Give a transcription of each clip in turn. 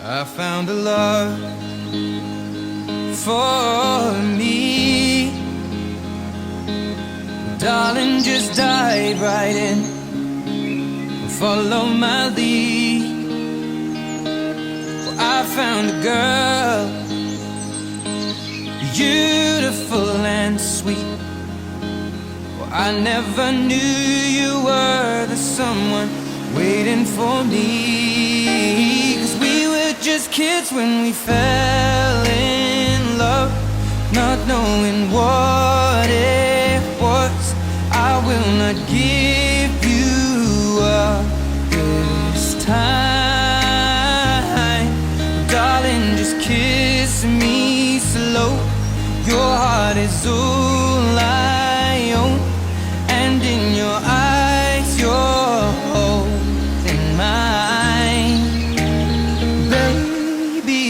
I found a love for me. Darling, just dive right in, follow my lead. Well, I found a girl, beautiful and sweet. Well, I never knew you were the someone waiting for me. 'Cause we were just kids when we fell in love, not knowing what it was. I will not give you up this time. Darling, just kiss me slow. Your heart is all I own, and in your eyes you're holding mine. Baby,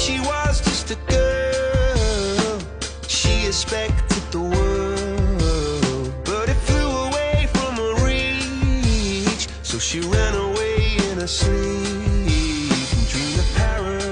She was just a girl, she expected the world, but it flew away from her reach, so she ran away in her sleep and dreamed of paradise.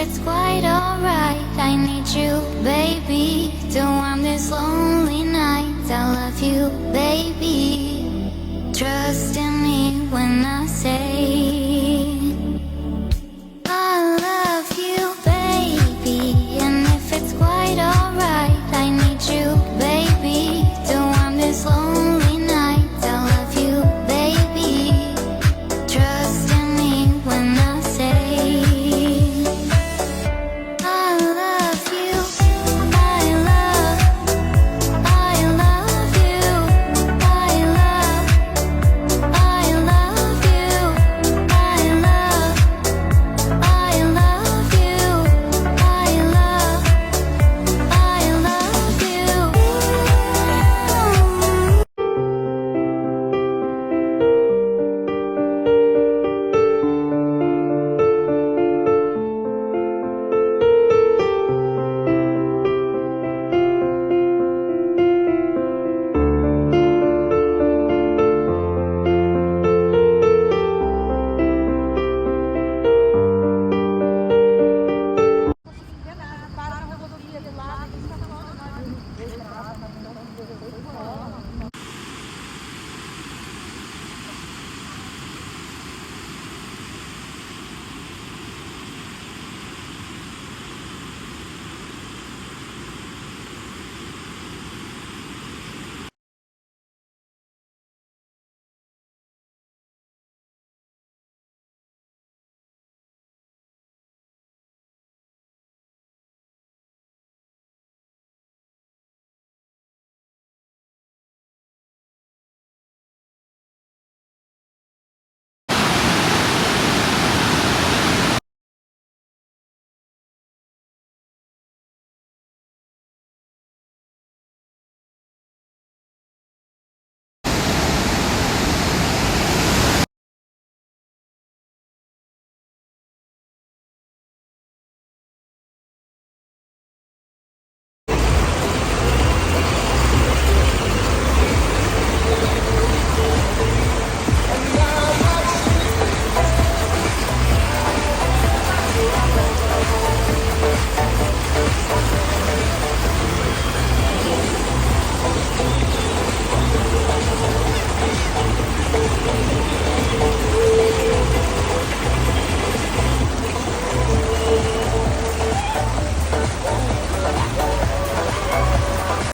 It's quite alright, I need you, baby, to warm this lonely night. I love you, baby, trust in me when I say I love you, baby. And if it's quite alright, I need you, baby, to warm this lonely night. I love you, baby, trust in me when I say